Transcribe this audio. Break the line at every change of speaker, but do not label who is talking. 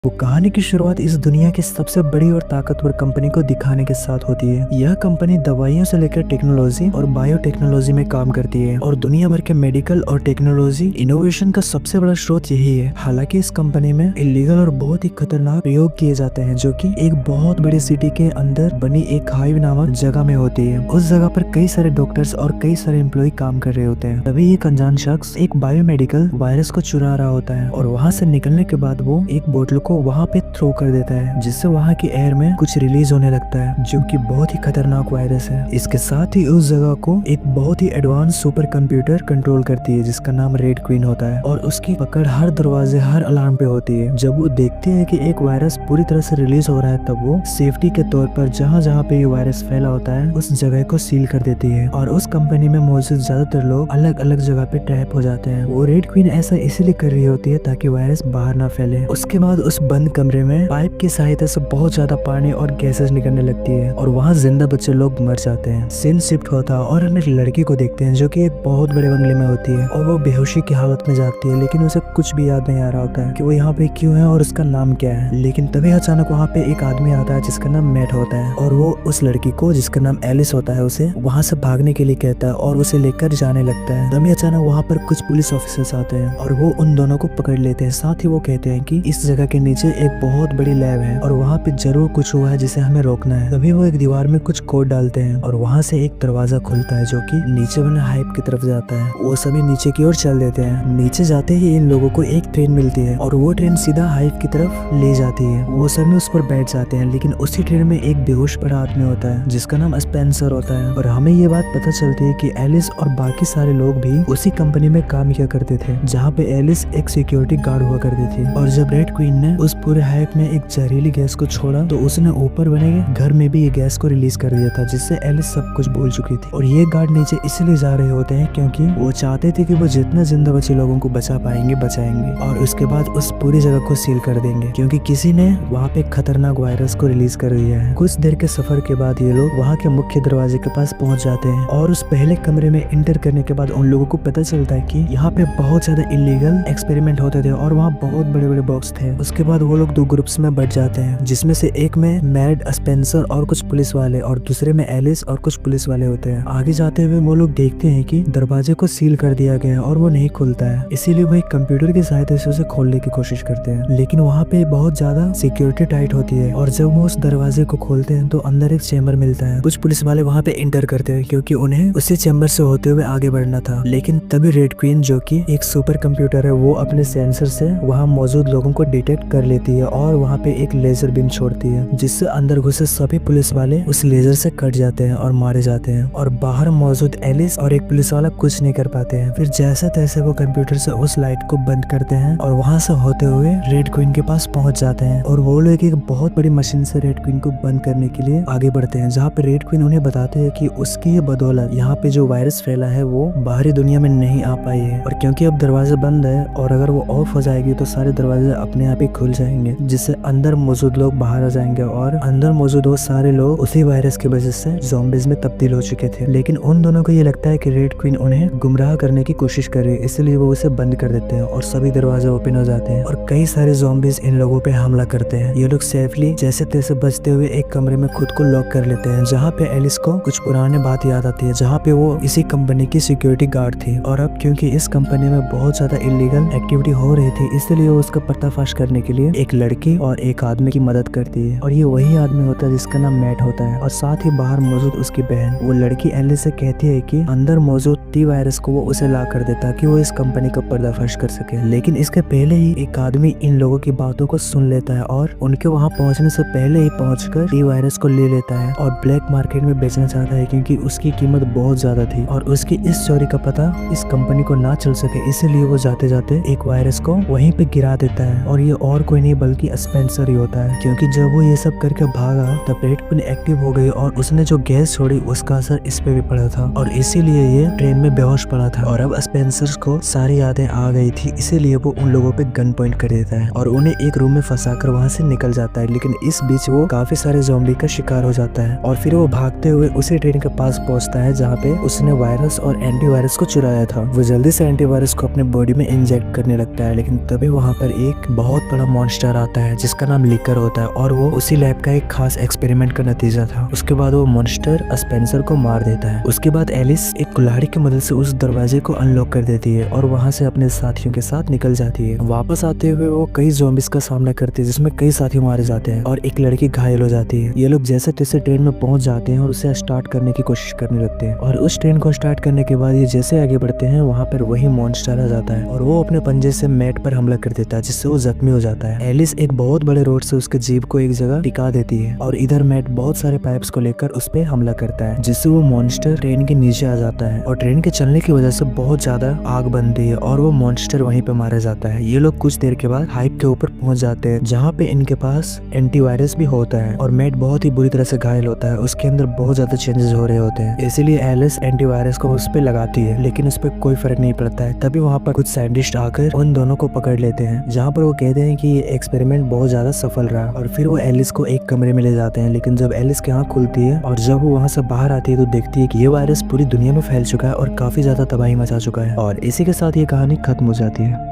वो कहानी की शुरुआत इस दुनिया की सबसे बड़ी और ताकतवर कंपनी को दिखाने के साथ होती है। यह कंपनी दवाइयों से लेकर टेक्नोलॉजी और बायोटेक्नोलॉजी में काम करती है और दुनिया भर के मेडिकल और टेक्नोलॉजी इनोवेशन का सबसे बड़ा स्रोत यही है। हालांकि इस कंपनी में इलीगल और बहुत ही खतरनाक प्रयोग किए जाते हैं, जो कि एक बहुत बड़ी सिटी के अंदर बनी एक हाइव नामक जगह में होती है। उस जगह पर कई सारे डॉक्टर्स और कई सारे एम्प्लॉय काम कर रहे होते हैं। तभी एक अनजान शख्स एक बायोमेडिकल वायरस को चुरा रहा होता है और वहाँ से निकलने के बाद वो एक बोतल को वहाँ पे थ्रो कर देता है, जिससे वहाँ की एयर में कुछ रिलीज होने लगता है, जो कि बहुत ही खतरनाक वायरस है। इसके साथ ही उस जगह को एक बहुत ही एडवांस सुपर कंप्यूटर कंट्रोल करती है, जिसका नाम रेड क्वीन होता है और उसकी पकड़ हर दरवाजे हर अलार्म पे होती है। जब वो देखती है कि एक वायरस पूरी तरह से रिलीज हो रहा है, तब वो सेफ्टी के तौर पर जहाँ जहाँ पे ये वायरस फैला होता है उस जगह को सील कर देती है और उस कंपनी में मौजूद ज्यादातर लोग अलग अलग जगह पे ट्रैप हो जाते हैं। वो रेड क्वीन ऐसा इसीलिए कर रही होती है ताकि वायरस बाहर ना फैले। उसके बाद उस बंद कमरे में पाइप की सहायता से बहुत ज्यादा पानी और गैसेस निकलने लगती है और वहाँ जिंदा बच्चे लोग मर जाते हैं। सीन शिफ्ट होता है और हम एक लड़की को देखते हैं जो कि एक बहुत बड़े बंगले में होती है और वो बेहोशी की हालत में जागती है, लेकिन उसे कुछ भी याद नहीं आ रहा होता है कि वो यहाँ पे क्यों है और उसका नाम क्या है। लेकिन तभी अचानक वहाँ पे एक आदमी आता है जिसका नाम मैट होता है और वो उस लड़की को, जिसका नाम एलिस होता है, उसे वहाँ से भागने के लिए कहता है और उसे लेकर जाने लगता है। तभी अचानक वहाँ पर कुछ पुलिस ऑफिसर्स आते हैं और वो उन दोनों को पकड़ लेते हैं। साथ ही वो कहते हैं कि इस जगह के नीचे एक बहुत बड़ी लैब है और वहाँ पे जरूर कुछ हुआ है जिसे हमें रोकना है। तभी वो एक दीवार में कुछ कोड डालते हैं और वहाँ से एक दरवाजा खुलता है जो कि नीचे बने हाइप की तरफ जाता है। वो सभी नीचे की ओर चल देते हैं। नीचे जाते ही इन लोगों को एक ट्रेन मिलती है और वो ट्रेन सीधा हाइप की तरफ ले जाती है। वो सभी उस पर बैठ जाते हैं, लेकिन उसी ट्रेन में एक बेहोश पड़ा आदमी होता है जिसका नाम स्पेंसर होता है और हमें ये बात पता चलती है कि एलिस और बाकी सारे लोग भी उसी कंपनी में काम किया करते थे जहाँ पे एलिस एक सिक्योरिटी गार्ड हुआ करती थी। और जब रेड क्वीन ने उस पूरे हाइप में एक जहरीली गैस को छोड़ा तो उसने ऊपर बने घर में भी ये गैस को रिलीज कर दिया था, जिससे एलिस सब कुछ भूल चुकी थी। और ये गार्ड नीचे इसलिए जा रहे होते हैं क्योंकि वो चाहते थे कि वो जितना जिंदा बचे लोगों को बचा पाएंगे बचाएंगे और उसके बाद उस पूरी जगह को सील कर देंगे, क्योंकि किसी ने वहाँ पे खतरनाक वायरस को रिलीज कर दिया है। कुछ देर के सफर के बाद ये लोग वहाँ के मुख्य दरवाजे के पास पहुँच जाते हैं और उस पहले कमरे में इंटर करने के बाद उन लोगों को पता चलता है कि यहाँ पे बहुत ज्यादा इलीगल एक्सपेरिमेंट होते थे और वहाँ बहुत बड़े बड़े बॉक्स थे। उसके बाद वो लोग दो ग्रुप्स में बढ़ जाते हैं, जिसमें से एक में मैड, स्पेंसर और कुछ पुलिस वाले और दूसरे में एलिस और कुछ पुलिस वाले होते हैं। आगे जाते हुए वो लोग देखते हैं कि दरवाजे को सील कर दिया गया है और वो नहीं खुलता है, इसीलिए वो एक कंप्यूटर की सहायता से उसे खोलने की कोशिश करते हैं, लेकिन वहाँ पे बहुत ज्यादा सिक्योरिटी टाइट होती है और जब वो उस दरवाजे को खोलते हैं तो अंदर एक चेम्बर मिलता है। कुछ पुलिस वाले वहाँ पे इंटर करते हैं क्योंकि उन्हें उसी चेम्बर से होते हुए आगे बढ़ना था, लेकिन तभी रेड क्वीन, जो कि एक सुपर कंप्यूटर है, वो अपने सेंसर से वहाँ मौजूद लोगों को डिटेक्ट कर लेती है और वहाँ पे एक लेजर बीम छोड़ती है, जिससे अंदर घुसे सभी पुलिस वाले उस लेजर से कट जाते हैं और मारे जाते हैं और बाहर मौजूद एलिस और एक पुलिस वाला कुछ नहीं कर पाते हैं। फिर जैसे तैसे वो कंप्यूटर से उस लाइट को बंद करते हैं और वहाँ से होते हुए रेड क्वीन के पास पहुंच जाते हैं और वो लोग एक बहुत बड़ी मशीन से रेड क्वीन को बंद करने के लिए आगे बढ़ते हैं, जहाँ पे रेड क्वीन उन्हें बताते हैं कि उसकी बदौलत यहाँ पे जो वायरस फैला है वो बाहरी दुनिया में नहीं आ पाई है और क्योंकि अब दरवाजा बंद है और अगर वो ऑफ हो जाएगी तो सारे दरवाजे अपने आप ही खुल जाएंगे, जिससे अंदर मौजूद लोग बाहर आ जाएंगे और अंदर मौजूद वो सारे लोग उसी वायरस की वजह से ज़ॉम्बीज में तब्दील हो चुके थे। लेकिन उन दोनों को ये लगता है कि रेड क्वीन उन्हें गुमराह करने की कोशिश कर रही है, इसलिए वो उसे बंद कर देते हैं और सभी दरवाजे ओपन हो जाते हैं और कई सारे ज़ॉम्बीज इन लोगों पे हमला करते हैं। ये लोग सेफली जैसे तैसे बचते हुए एक कमरे में खुद को लॉक कर लेते हैं, जहाँ पे एलिस को कुछ पुराने बात याद आती है, जहाँ पे वो इसी कंपनी की सिक्योरिटी गार्ड थी और अब क्योंकि इस कंपनी में बहुत ज्यादा इलीगल एक्टिविटी हो रही थी, इसलिए वो उसका पर्दाफाश करने के लिए एक लड़की और एक आदमी की मदद करती है और ये वही आदमी होता है जिसका नाम मैट होता है और साथ ही बाहर मौजूद उसकी बहन। वो लड़की एलिस से कहती है कि अंदर मौजूद टी वायरस को वो उसे ला कर दे ताकि वो इस कंपनी का पर्दाफाश कर सके, लेकिन इसके पहले ही एक आदमी इन लोगों की बातों को सुन लेता है और उनके वहाँ पहुँचने से पहले ही पहुँचकर टी वायरस को ले लेता है और ब्लैक मार्केट में बेचना चाहता है, क्योंकि उसकी कीमत बहुत ज्यादा थी और उसकी इस चोरी का पता इस कंपनी को ना चल सके, इसीलिए वो जाते जाते एक वायरस को वहीं पे गिरा देता है और ये और कोई नहीं बल्कि स्पेंसर ही होता है, क्योंकि जब वो ये सब करके भागा तब रेड क्वीन एक्टिव हो गई और उसने जो गैस छोड़ी उसका असर इस पे भी पड़ा था और इसीलिए ये ट्रेन में बेहोश पड़ा था और अब स्पेंसर को सारी यादें आ गई थी, इसीलिए वो उन लोगों पे गन पॉइंट कर देता है और उन्हें एक रूम में फंसाकर वहाँ से निकल जाता है। लेकिन इस बीच वो काफी सारे ज़ॉम्बी का शिकार हो जाता है और फिर वो भागते हुए उसी ट्रेन के पास पहुंचता है जहाँ पे उसने वायरस और एंटीवायरस को चुराया था। वो जल्दी से एंटीवायरस को अपने बॉडी में इंजेक्ट करने लगता है, लेकिन तभी वहाँ पर एक बहुत बड़ा मॉन्स्टर आता है जिसका नाम लिकर होता है और वो उसी लैब का एक खास एक्सपेरिमेंट का नतीजा था। उसके बाद वो मॉन्स्टर स्पेंसर को मार देता है। उसके बाद एलिस एक कुल्हाड़ी की मदद से उस दरवाजे को अनलॉक कर देती है और वहाँ से अपने साथियों के साथ निकल जाती है। वापस आते हुए वो कई ज़ॉम्बिस का सामना करती है जिसमें कई साथी मारे जाते हैं और एक लड़की घायल हो जाती है। ये लोग जैसे तैसे ट्रेन में पहुंच जाते हैं और उसे स्टार्ट करने की कोशिश करने लगते हैं और उस ट्रेन को स्टार्ट करने के बाद ये जैसे आगे बढ़ते हैं वहाँ पर वही मॉन्स्टर आ जाता है और वो अपने पंजे से मैट पर हमला कर देता है जिससे वो जख्मी हो जाता है। एलिस एक बहुत बड़े रोड से उसके जीप को एक जगह टिका देती है और इधर मैट बहुत सारे पाइप्स को लेकर उस पे हमला करता है जिससे वो मॉन्स्टर ट्रेन के नीचे आ जाता है और ट्रेन के चलने की वजह से बहुत ज्यादा आग बनती है और वो मॉन्स्टर वहीं पे मारा जाता है। ये लोग कुछ देर के बाद हाइप के ऊपर पहुंच जाते हैं जहाँ पे इनके पास एंटीवायरस भी होता है और मैट बहुत ही बुरी तरह से घायल होता है। उसके अंदर बहुत ज्यादा चेंजेस हो रहे होते हैं, इसीलिए एलिस एंटीवायरस को उस पे लगाती है लेकिन उस पर कोई फर्क नहीं पड़ता है। तभी वहाँ पर कुछ साइंटिस्ट आकर उन दोनों को पकड़ लेते हैं जहाँ पर वो कहते हैं कि ये एक्सपेरिमेंट बहुत ज्यादा सफल रहा और फिर वो एलिस को एक कमरे में ले जाते हैं। लेकिन जब एलिस की आँख खुलती है और जब वो वहाँ से बाहर आती है तो देखती है कि ये वायरस पूरी दुनिया में फैल चुका है और काफी ज्यादा तबाही मचा चुका है और इसी के साथ ये कहानी खत्म हो जाती है।